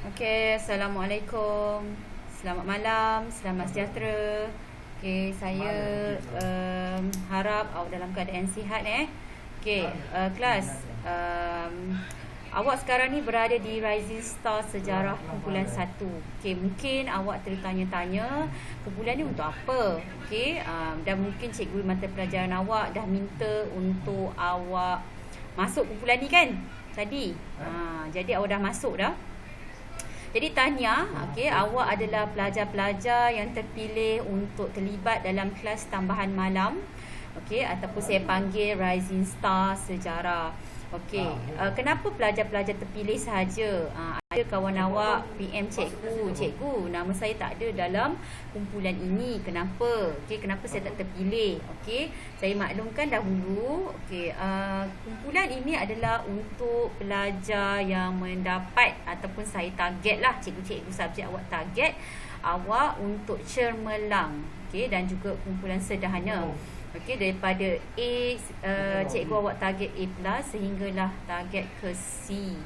Okey, Assalamualaikum. Selamat malam, selamat sejahtera. Okey, saya harap awak dalam keadaan sihat Okey, kelas. Awak sekarang ni berada di Rising Star Sejarah kumpulan 1. Okey, mungkin awak tertanya-tanya kumpulan ni untuk apa? Okey, dan mungkin cikgu mata pelajaran awak dah minta untuk awak masuk kumpulan ni kan? Tadi. Jadi awak dah masuk dah. Jadi tahniah, okey, awak adalah pelajar-pelajar yang terpilih untuk terlibat dalam kelas tambahan malam, okey, ataupun saya panggil Rising Star Sejarah. Okey, kenapa pelajar-pelajar terpilih sahaja? Ada kawan awak PM cikgu, nama saya tak ada dalam kumpulan ini. Kenapa? Okey, kenapa saya tak terpilih? Okey, saya maklumkan dahulu. Okey, kumpulan ini adalah untuk pelajar yang mendapat ataupun saya target lah, cikgu-cikgu subjek awak target awak untuk cemerlang. Okey, dan juga kumpulan sederhana. Okey, daripada A, cikgu awak target A+ sehinggalah target ke C.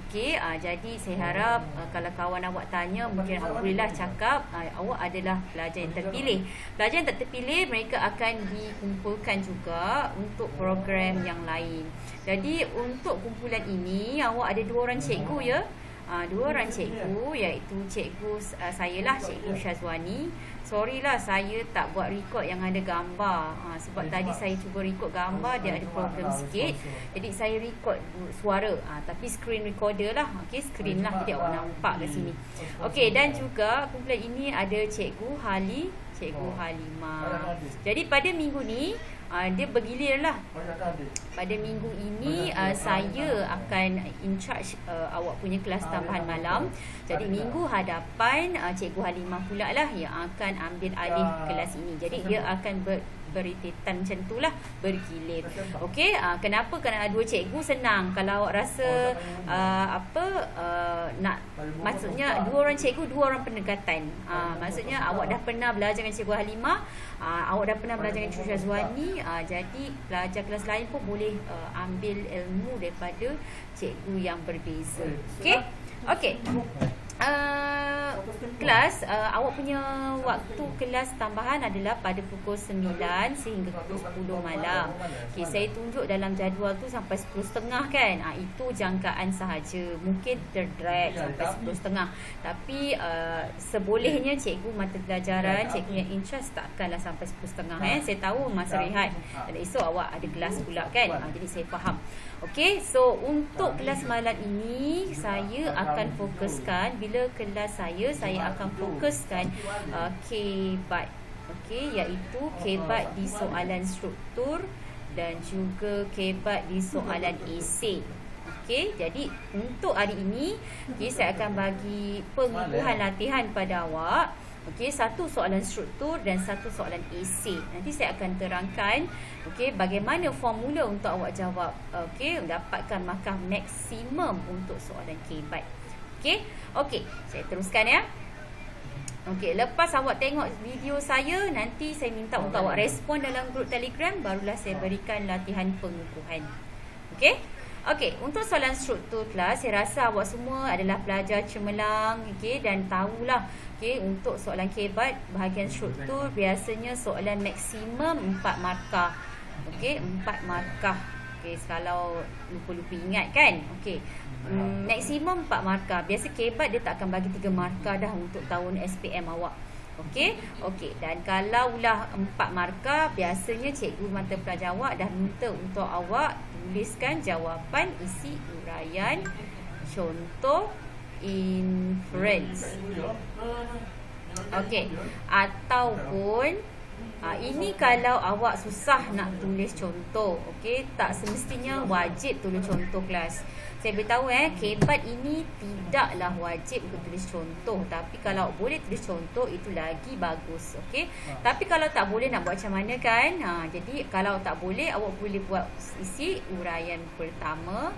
Okey, jadi saya harap kalau kawan awak tanya, mungkin awak bolehlah cakap awak adalah pelajar yang terpilih. Pelajar yang tak terpilih, mereka akan dikumpulkan juga untuk program yang lain. Jadi untuk kumpulan ini awak ada 2 orang cikgu ya. 2 orang cikgu, iaitu cikgu saya lah, Cikgu Syazwani. Sorry lah, saya tak buat record yang ada gambar, sebab tadi saya cuba record gambar, dia ada problem sikit. Jadi saya record suara, tapi screen recorder lah. Okey, screen lah, jadi awak nampak kat sini. Okey, dan juga kumpulan ini ada Cikgu Halimah. Jadi pada minggu ni dia bergilir lah. Pada minggu ini saya akan in charge awak punya kelas tambahan malam. Jadi minggu hadapan Cikgu Halimah pula lah yang akan ambil alih kelas ini. Jadi dia akan berititan macam tu lah, bergilir. Okey, kenapa? Kerana 2 cikgu senang. Kalau awak rasa maksudnya 2 orang cikgu, 2 orang pendekatan. Maksudnya awak dah pernah belajar dengan Cikgu Halimah, awak dah pernah belajar dengan Cikgu Syazwani, jadi pelajar kelas lain pun boleh ambil ilmu daripada cikgu yang berbeza. Okey? Okey. Kelas awak punya waktu kelas tambahan adalah pada pukul 9 sehingga pukul 10 malam. Okey, saya tunjuk dalam jadual tu sampai 10.30 kan. Itu jangkaan sahaja. Mungkin terdrag sampai 10.30. Tapi sebolehnya cikgu mata pelajaran, cikgu yang in charge takkanlah sampai 10.30 Saya tahu masa rehat dan esok awak ada kelas pula kan. Jadi saya faham. Okey, so untuk kelas malam ini saya akan fokuskan, bila kelas saya akan fokuskan K-BAT. Okey, iaitu K-BAT di soalan struktur dan juga K-BAT di soalan esei. Okey, jadi untuk hari ini saya akan bagi pengukuhan latihan pada awak. Okey, 1 soalan struktur dan 1 soalan esei. Nanti saya akan terangkan bagaimana formula untuk awak jawab. Dapatkan markah maksimum untuk soalan K-BAT. Okey, saya teruskan ya. Okey, lepas awak tengok video saya, nanti saya minta untuk awak respon dalam grup Telegram, barulah saya berikan latihan pengukuhan. Okey, untuk soalan struktur kelas, saya rasa awak semua adalah pelajar cemerlang, dan tahulah, untuk soalan K-BAT bahagian struktur biasanya soalan maksimum 4 markah. 4 markah. Kalau lupa-lupa ingat kan. Maksimum 4 markah. Biasa K-BAT dia tak akan bagi 3 markah dah untuk tahun SPM awak. Okey, dan kalaulah 4 markah, biasanya cikgu mata pelajaran awak dah minta untuk awak tuliskan jawapan isi uraian contoh inference. Okey, ataupun ini kalau awak susah nak tulis contoh, tak semestinya wajib tulis contoh kelas. Saya beritahu K-BAT ini tidaklah wajib untuk tulis contoh, tapi kalau boleh tulis contoh itu lagi bagus. Tapi kalau tak boleh, nak buat macam mana kan? Jadi kalau tak boleh, awak boleh buat isi uraian pertama,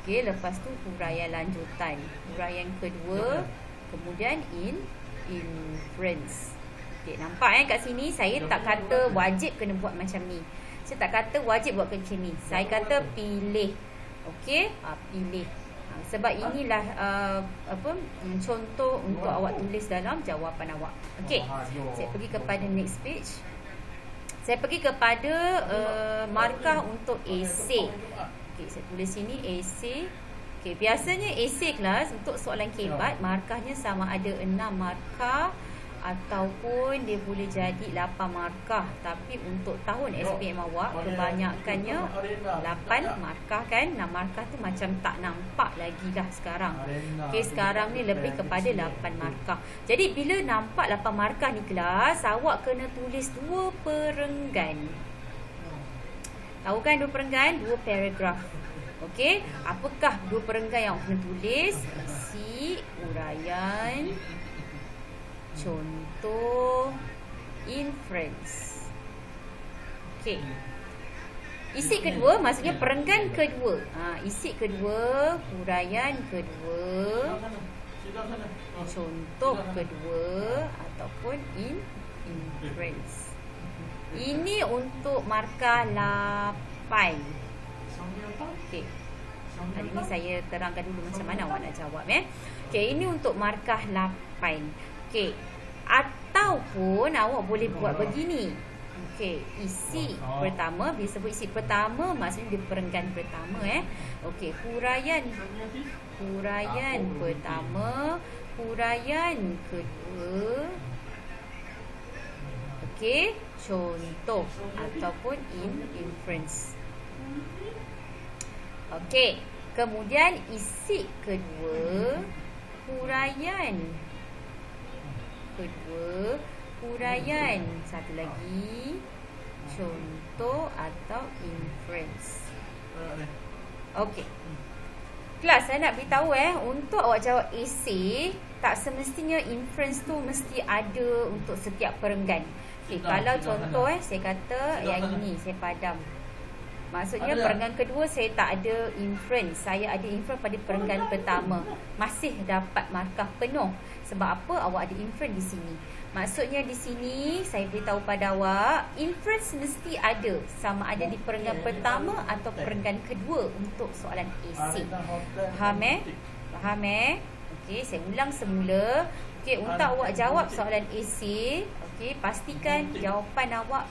lepas tu uraian lanjutan, uraian kedua, kemudian inference. Nampak kat sini saya tak kata wajib kena buat macam ni. Saya tak kata wajib buat macam ni. Saya kata pilih. Pilih. Sebab inilah contoh untuk awak tulis dalam jawapan awak. Okey, saya pergi kepada next page. Saya pergi kepada markah untuk esei. Okey, saya tulis sini esei. Okey, biasanya esei kelas untuk soalan kebat markahnya sama ada 6 markah ataupun dia boleh jadi 8 markah. Tapi untuk tahun SPM awak kebanyakannya 8 markah kan. 6 markah tu macam tak nampak lagi lah sekarang. Okey, sekarang ni lebih kepada 8 markah. Jadi bila nampak 8 markah ni kelas, awak kena tulis 2 perenggan. Tahu kan 2 perenggan? 2 paragraf. Okey, apakah 2 perenggan yang awak kena tulis? Isi, uraian, contoh, inference. Okey. Isi kedua maksudnya perenggan kedua. Isi kedua, huraian kedua, contoh kedua ataupun inference. Ini untuk markah 8. Okey. Hari ni saya terangkan dulu macam mana awak nak jawab Okey, ini untuk markah 8. Okey. Ataupun awak boleh buat begini. Okey, isi pertama, bila sebut isi pertama maksudnya dia perenggan pertama Okey, huraian pertama, huraian kedua. Okey, contoh ataupun inference. Okey, kemudian isi kedua, huraian kedua, huraian satu lagi, contoh atau inference. Okey. Kelas, saya nak beritahu untuk awak jawab esei, tak semestinya inference tu mesti ada untuk setiap perenggan. Okey, kalau contoh saya kata yang ini saya padam. Maksudnya perenggan kedua saya tak ada inference. Saya ada inference pada perenggan pertama. Masih dapat markah penuh. Sebab apa? Awak ada inference di sini. Maksudnya di sini saya beritahu pada awak, inference mesti ada. Sama ada di perenggan pertama atau perenggan kedua untuk soalan esei. Faham Faham Okey, saya ulang semula. Okey, untuk awak jawab soalan esei, okey, pastikan jawapan awak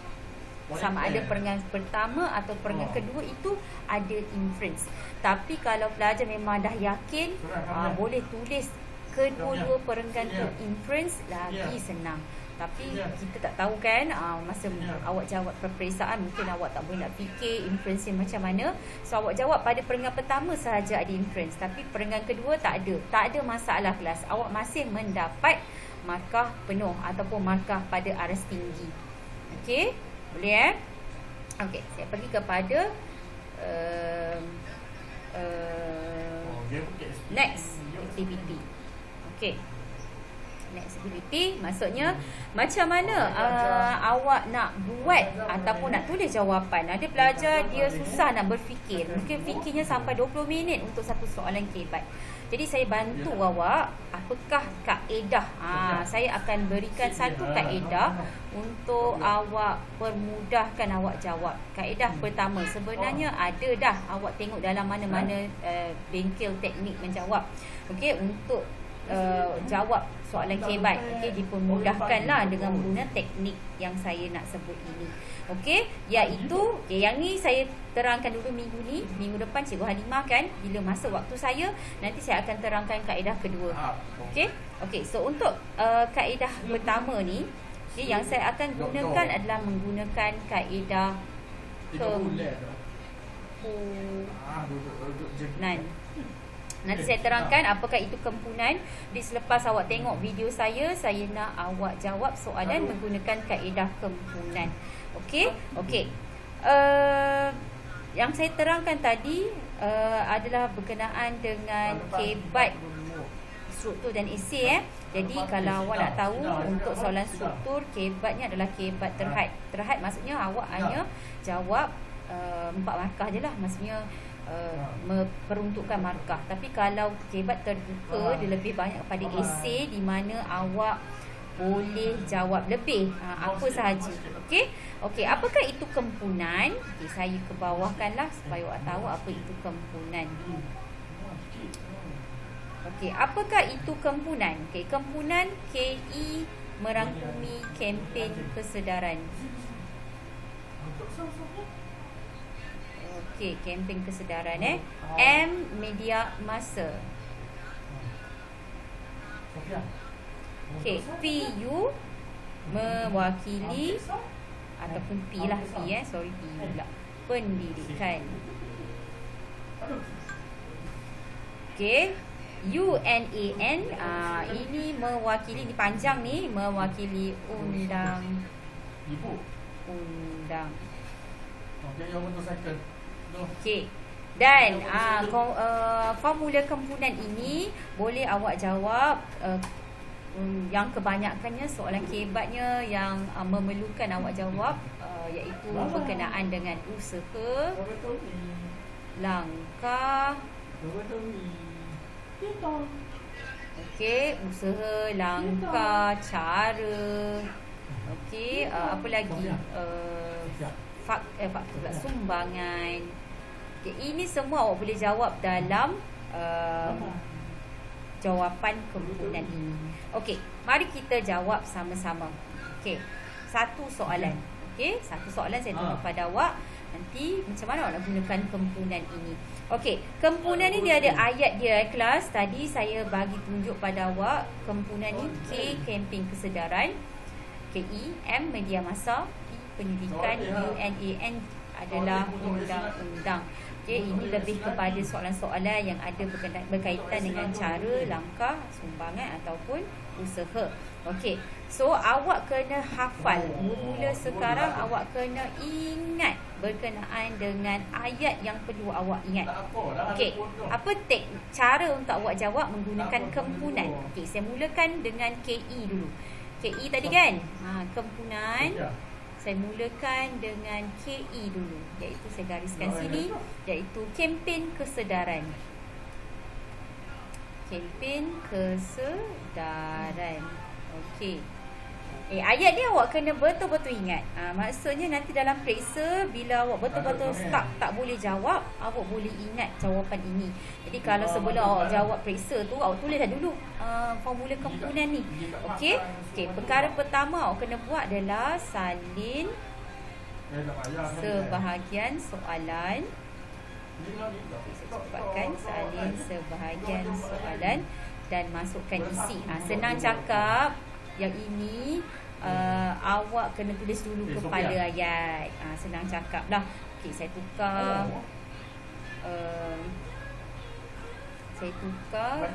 sama ada perenggan pertama atau perenggan kedua itu ada inference. Tapi kalau pelajar memang dah yakin, boleh tulis kedua-dua perenggan tu inference, lagi senang. Tapi kita tak tahu kan, masa awak jawab peperiksaan mungkin awak tak boleh nak fikir inference macam mana. So awak jawab pada perenggan pertama sahaja ada inference, tapi perenggan kedua tak ada. Tak ada masalah kelas. Awak masih mendapat markah penuh ataupun markah pada aras tinggi. Okey, boleh Okey, saya pergi kepada next activity. Okey, next activity maksudnya macam mana awak nak buat ataupun nak tulis jawapan. Ada pelajar dia susah nak berfikir. Mungkin fikirnya sampai 20 minit untuk satu soalan kebat. Jadi saya bantu awak, apakah kaedah. Saya akan berikan satu kaedah untuk awak permudahkan awak jawab. Kaedah pertama sebenarnya ada dah, awak tengok dalam mana-mana bengkel teknik menjawab. Okey, untuk jawab soalan kebat, okey, dipermudahkanlah dengan menggunakan teknik yang saya nak sebut ini. Okey, iaitu yang ni saya terangkan dulu minggu ni. Minggu depan Cikgu Halimah kan, bila masa waktu saya, nanti saya akan terangkan kaedah kedua. Okey. Okey, so untuk kaedah pertama ni, yang saya akan gunakan adalah menggunakan kaedah kempunan. Nanti saya terangkan apakah itu kempunan. Di selepas awak tengok video saya nak awak jawab soalan menggunakan kaedah kempunan. Okey? Okey. Yang saya terangkan tadi adalah berkenaan dengan kebat, struktur dan esei. Jadi kalau awak nak tahu untuk soalan struktur, kebatnya adalah kebat terhad. Terhad maksudnya awak hanya jawab 4 markah je lah. Maksudnya memperuntukkan markah. Tapi kalau kebat terbuka, dia lebih banyak kepada esei di mana awak boleh jawab lebih apa sahaja. Okey? Okey, apakah itu kempunan? Okey, saya ke bawahkanlah supaya awak tahu apa itu kempunan. Okey, apakah itu kempunan? Okey, kempunan KE merangkumi kempen kesedaran. Okey, kempen kesedaran M, media massa. Okey, PU mewakili ataupun P lah P sorry P pula. Pendidikan. Okey, UNAN ini mewakili, ni panjang ni, mewakili undang. Okey. Dan formula kempunan ini boleh awak jawab yang kebanyakannya soalan kebatnya yang memerlukan awak jawab iaitu berkenaan dengan usaha, langkah. Okey, usaha, langkah, cara. Okey, apa lagi? Faktor sumbangan. Okay, ini semua awak boleh jawab dalam jawapan kempunan ini. Okey, mari kita jawab sama-sama. Okey, satu soalan. Okey, satu soalan saya tunjuk pada awak. Nanti macam mana awak nak gunakan kempunan ini. Okey, kempunan ni dia ada ayat dia kelas. Tadi saya bagi tunjuk pada awak kempunan ni. K, kempen kesedaran. KE, M, media massa. P, pendidikan. UNAN adalah undang-undang. Okey, ini lebih kepada soalan-soalan yang ada berkaitan dengan cara, langkah, sumbangan ataupun usaha. Okey, so awak kena hafal. Mula sekarang awak kena ingat berkenaan dengan ayat yang perlu awak ingat. Okey, apa cara untuk awak jawab menggunakan kempunan? Okey, saya mulakan dengan KE dulu. KE tadi kan? Kempunan. Saya mulakan dengan KE dulu, iaitu saya gariskan sini, iaitu kempen kesedaran. Kempen kesedaran. Okey. Ayat ni awak kena betul-betul ingat. Maksudnya nanti dalam periksa, bila awak betul-betul stuck tak boleh jawab, awak boleh ingat jawapan ini. Jadi kalau sebelum awak jawab periksa tu, awak tulislah dulu formula kempunan ni. Okey. Okey, perkara pertama awak kena buat adalah salin sebahagian soalan. Saya cepatkan, salin sebahagian soalan dan masukkan isi. Senang cakap. Yang ini awak kena tulis dulu kepala ayat. Senang cakap dah. Okey, saya tukar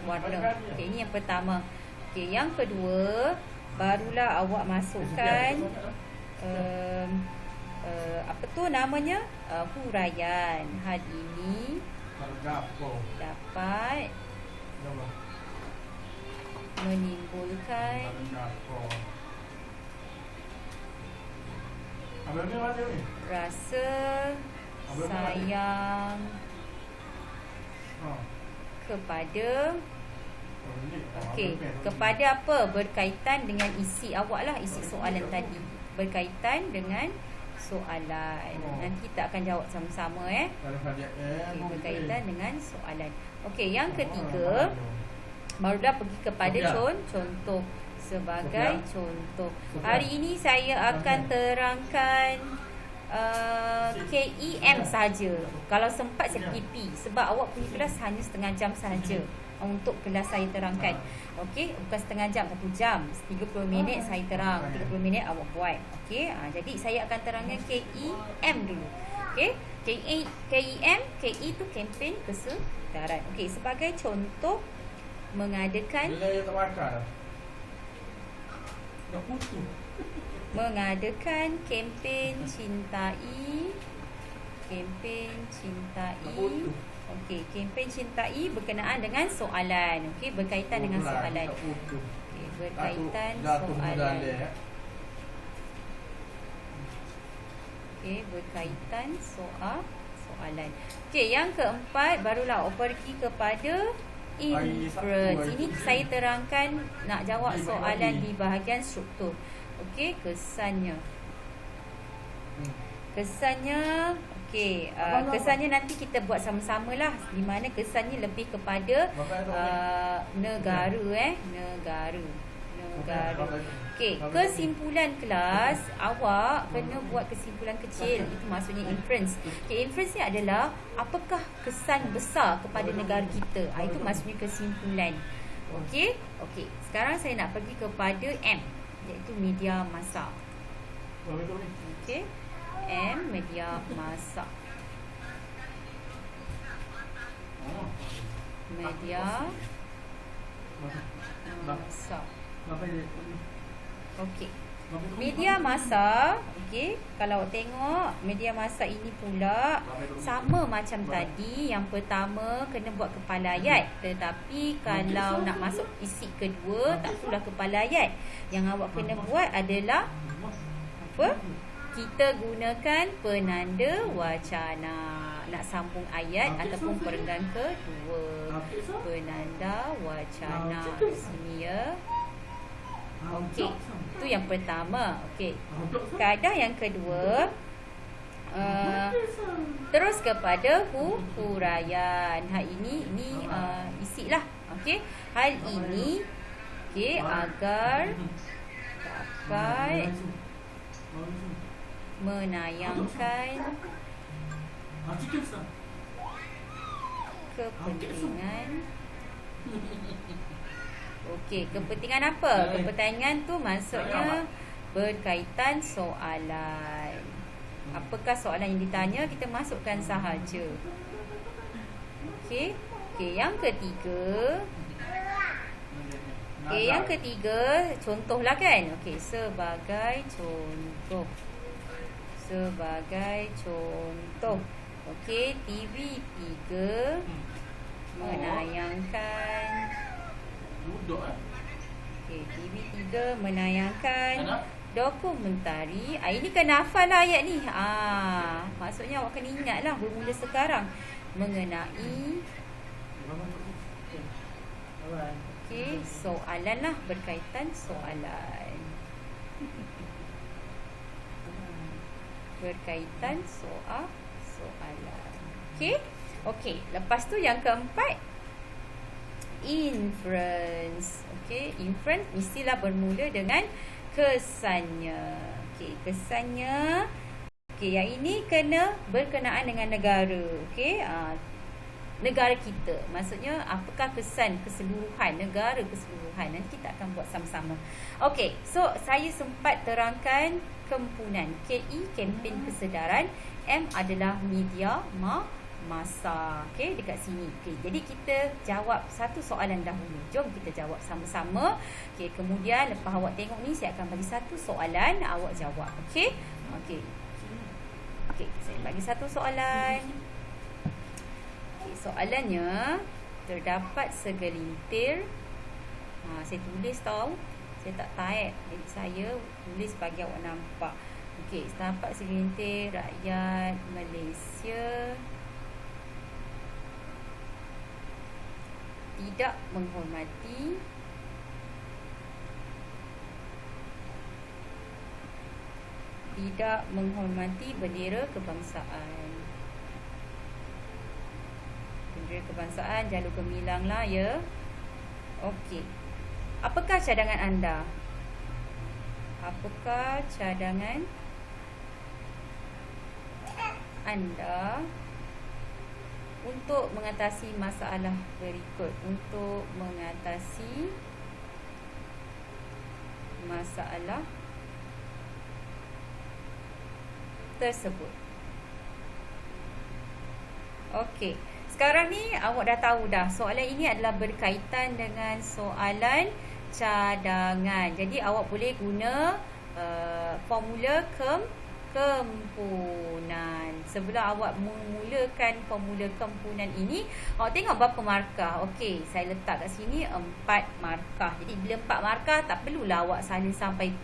warna. Okey, ini yang pertama. Okey, yang kedua barulah awak masukkan apa tu namanya? Huraian. Hal ini dapat menimbulkan rasa sayang kepada kepada apa? Berkaitan dengan isi awak lah, isi soalan tadi. Berkaitan dengan soalan. Nanti kita akan jawab sama-sama berkaitan dengan soalan. Okey, yang ketiga barulah pergi kepada contoh. Sebagai contoh, hari ini saya akan terangkan KEM saja. Kalau sempat saya pergi P, sebab awak punya kelas hanya setengah jam saja untuk kelas saya terangkan. Okey, bukan setengah jam, 1 jam, 30 minit saya terang, 30 minit awak buat. Okey, jadi saya akan terangkan KEM dulu. Okey, KEM, KE tu kempen kesedaran. Okey, sebagai contoh, mengadakan kempen cintai. Okey, kempen cintai berkenaan dengan soalan. Okey, berkaitan dengan soalan. Okey, berkaitan soalan. Okey, berkaitan soalan. Okey, yang keempat barulah pergi kepada inference. Ini saya terangkan nak jawab soalan di bahagian struktur. Okey, kesannya. Kesannya nanti kita buat sama-sama lah, di mana kesannya lebih kepada negara negara. Okey, kesimpulan kelas, awak kena buat kesimpulan kecil. Itu maksudnya inference. Okey, inference ni adalah apakah kesan besar kepada negara kita. Itu maksudnya kesimpulan. Okey. Okey, sekarang saya nak pergi kepada M, iaitu media massa. Okey. M, media massa. Media massa. Okey. Media massa, okey, kalau tengok media massa ini pula sama macam tadi. Yang pertama kena buat kepala ayat, tetapi kalau nak masuk isi kedua tak perlulah kepala ayat. Yang awak kena buat adalah apa? Kita gunakan penanda wacana. Nak sambung ayat ataupun perenggan kedua. Penanda wacana. Sini ya. Okey, itu yang pertama. Okey, kaedah yang kedua, terus kepada huraian. Hal ini isi lah. Okey, hal ini okey agar dapat menayangkan kepentingan. Okey, kepentingan apa? Kepentingan tu maksudnya berkaitan soalan. Apakah soalan yang ditanya, kita masukkan sahaja. Okey. Okey, yang ketiga. Okey, yang ketiga, contohlah kan. Okey, sebagai contoh. Sebagai contoh. Okey, TV3 menayangkan. Okey, TV3 menayangkan dokumentari. Ini kena hafal lah ayat ni. Maksudnya awak kena ingat lah bermula sekarang. Mengenai okey, soalan lah, berkaitan soalan. Berkaitan soalan. Okey. Okey, lepas tu yang keempat, inference. Okey, inference mestilah bermula dengan kesannya. Okey, kesannya. Okey, yang ini kena berkenaan dengan negara. Okey, negara kita. Maksudnya apakah kesan keseluruhan negara keseluruhan. Nanti kita akan buat sama-sama. Okey, so saya sempat terangkan kempunan. KE, kempen kesedaran. M adalah media massa. Okey, dekat sini. Okey, jadi kita jawab satu soalan dahulu. Jom kita jawab sama-sama. Okey, kemudian lepas awak tengok ni, saya akan bagi satu soalan, awak jawab. Okey. Okey. Okey, saya bagi satu soalan. Okey, soalannya, terdapat segelintir. Saya tulis tau. Saya tak type. Jadi saya tulis bagi awak nampak. Okey, terdapat segelintir rakyat Malaysia tidak menghormati bendera kebangsaan. Bendera kebangsaan jalur gemilang lah ya. Okey. Apakah cadangan anda? Apakah cadangan anda untuk mengatasi masalah berikut? Untuk mengatasi masalah tersebut. Okey. Sekarang ni awak dah tahu dah. Soalan ini adalah berkaitan dengan soalan cadangan. Jadi awak boleh guna formula kempunan. Sebelum awak memulakan formula kempunan ini, awak tengok berapa markah. Okey, saya letak kat sini 4 markah. Jadi bila 4 markah, tak perlulah awak salin sampai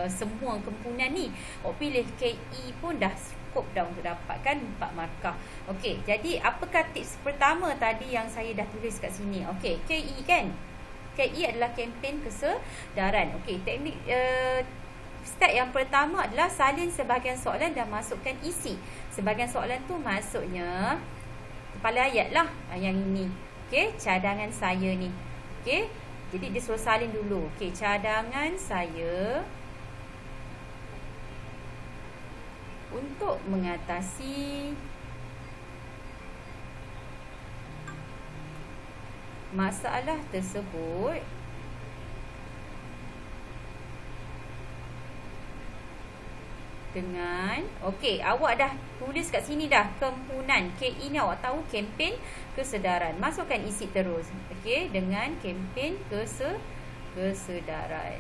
semua kempunan ni. Awak pilih KE pun dah cukup dah untuk dapatkan 4 markah. Okey, jadi apakah tips pertama tadi yang saya dah tulis kat sini? Okey, KE kan? KE adalah kempen kesedaran. Okey, teknik step yang pertama adalah salin sebahagian soalan dan masukkan isi. Sebahagian soalan tu maksudnya kepala ayat lah yang ini. Okey, cadangan saya ni. Okey. Jadi dia suruh salin dulu. Okey, cadangan saya untuk mengatasi masalah tersebut dengan, okey, awak dah tulis kat sini dah, kempunan. KE ni awak tahu, kempen kesedaran. Masukkan isi terus. Okey, dengan kempen kesedaran.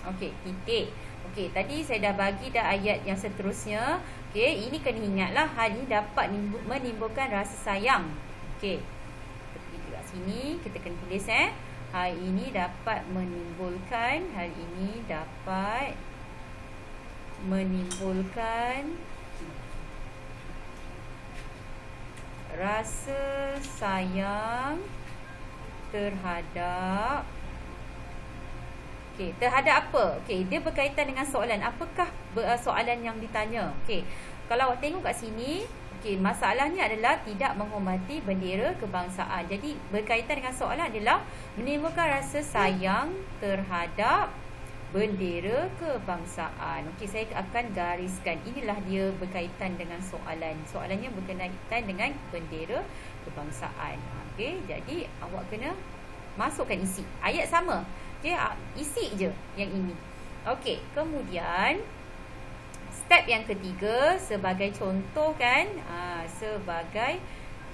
Okey, titik. Okey, tadi saya dah bagi dah ayat yang seterusnya. Okey, ini kena ingatlah, hal ini dapat menimbulkan rasa sayang. Okey, kita kat sini kita kena tulis hal ini dapat menimbulkan rasa sayang terhadap, okey, terhadap apa? Okey, dia berkaitan dengan soalan. Apakah soalan yang ditanya? Okey, kalau awak tengok kat sini, okey, masalahnya adalah tidak menghormati bendera kebangsaan. Jadi berkaitan dengan soalan adalah menimbulkan rasa sayang terhadap bendera kebangsaan. Okey, saya akan gariskan. Inilah dia berkaitan dengan soalan. Soalannya berkaitan dengan bendera kebangsaan. Okey, jadi awak kena masukkan isi. Ayat sama. Okey, isi je yang ini. Okey, kemudian step yang ketiga sebagai contoh kan. Sebagai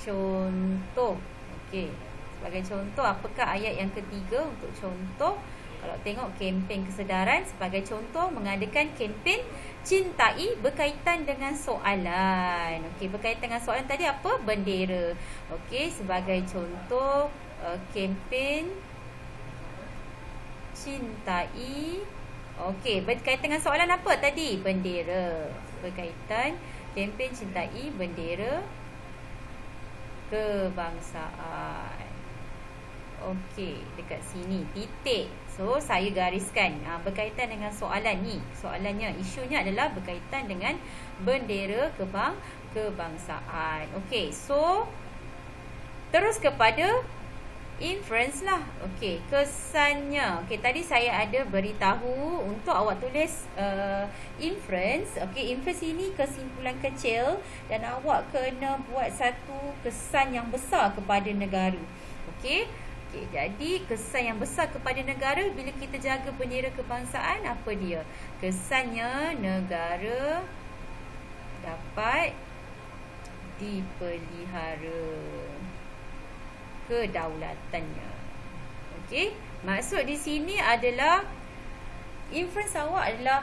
contoh. Okey, sebagai contoh, apakah ayat yang ketiga untuk contoh? Kalau tengok kempen kesedaran, sebagai contoh mengadakan kempen cintai berkaitan dengan soalan. Okey, berkaitan dengan soalan tadi apa? Bendera. Okey, sebagai contoh kempen cintai. Okey, berkaitan dengan soalan apa tadi? Bendera. Berkaitan kempen cintai bendera kebangsaan. Okey, dekat sini titik. So, saya gariskan berkaitan dengan soalan ni. Soalannya, isunya adalah berkaitan dengan bendera kebangsaan. Okey, so terus kepada inference lah. Okey, kesannya. Okey, tadi saya ada beritahu untuk awak tulis inference. Okey, inference ini kesimpulan kecil dan awak kena buat satu kesan yang besar kepada negara. Okey. Okey, jadi kesan yang besar kepada negara bila kita jaga bendera kebangsaan, apa dia? Kesannya negara dapat dipelihara kedaulatannya. Okey, maksud di sini adalah inference awak adalah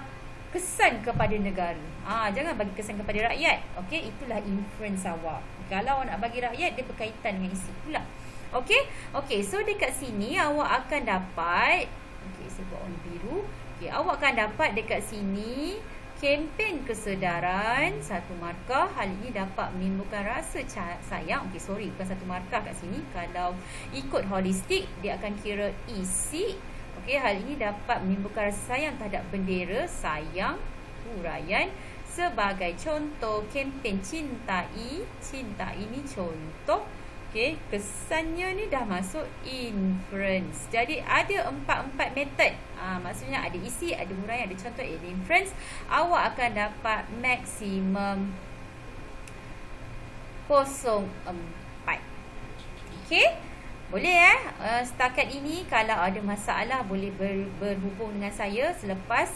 kesan kepada negara. Jangan bagi kesan kepada rakyat. Okey, itulah inference awak. Kalau awak nak bagi rakyat, dia berkaitan dengan isi pula. Okey, so dekat sini awak akan dapat, okey, saya buat warna biru. Okey, awak akan dapat dekat sini kempen kesedaran, satu markah. Hal ini dapat menimbulkan rasa sayang. Okey, sorry, bukan satu markah kat sini. Kalau ikut holistik, dia akan kira isi. Okey, hal ini dapat menimbulkan rasa sayang terhadap bendera, sayang, huraian. Sebagai contoh, kempen cintai. Cintai ni contoh. Okey, kesannya ni dah masuk inference. Jadi ada empat metod. Maksudnya ada isi, ada huraian, ada contoh, ada inference. Awak akan dapat maksimum 0.4. Okey? Boleh setakat ini kalau ada masalah boleh berhubung dengan saya selepas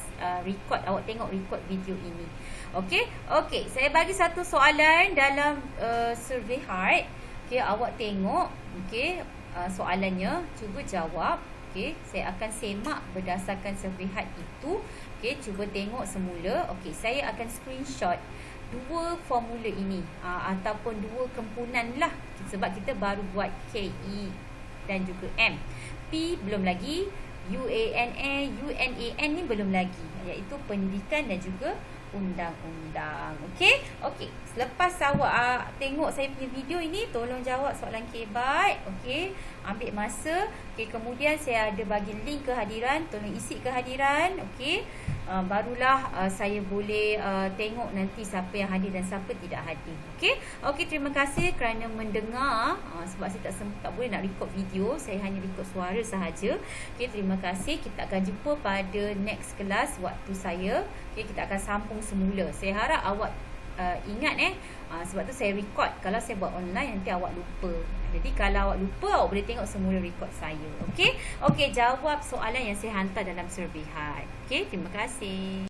record. Awak tengok record video ini. Okey, saya bagi satu soalan dalam survey heart. Okey, awak tengok, okey, soalannya, cuba jawab. Okey, saya akan semak berdasarkan survey heart itu. Okey, cuba tengok semula. Okey, saya akan screenshot dua formula ini ataupun dua kempunan lah, sebab kita baru buat KE dan juga M. P belum lagi, UANA, UNAN ni belum lagi, iaitu pendidikan dan juga undang-undang. Okey? Okey. Selepas awak tengok saya punya video ini, tolong jawab soalan KBAT. Okey? Ambil masa. Okey, kemudian saya ada bagi link kehadiran, tolong isi kehadiran. Okey? Barulah saya boleh tengok nanti siapa yang hadir dan siapa tidak hadir. Okey? Okey, terima kasih kerana mendengar. Sebab saya tak boleh nak record video, saya hanya record suara sahaja. Okey, terima kasih. Kita akan jumpa pada next kelas waktu saya. Okey, kita akan sambung semula. Saya harap awak ingat sebab tu saya record. Kalau saya buat online nanti awak lupa. Jadi kalau awak lupa, awak boleh tengok semula record saya. Okey? Okey, jawab soalan yang saya hantar dalam serbihan. Okey, terima kasih.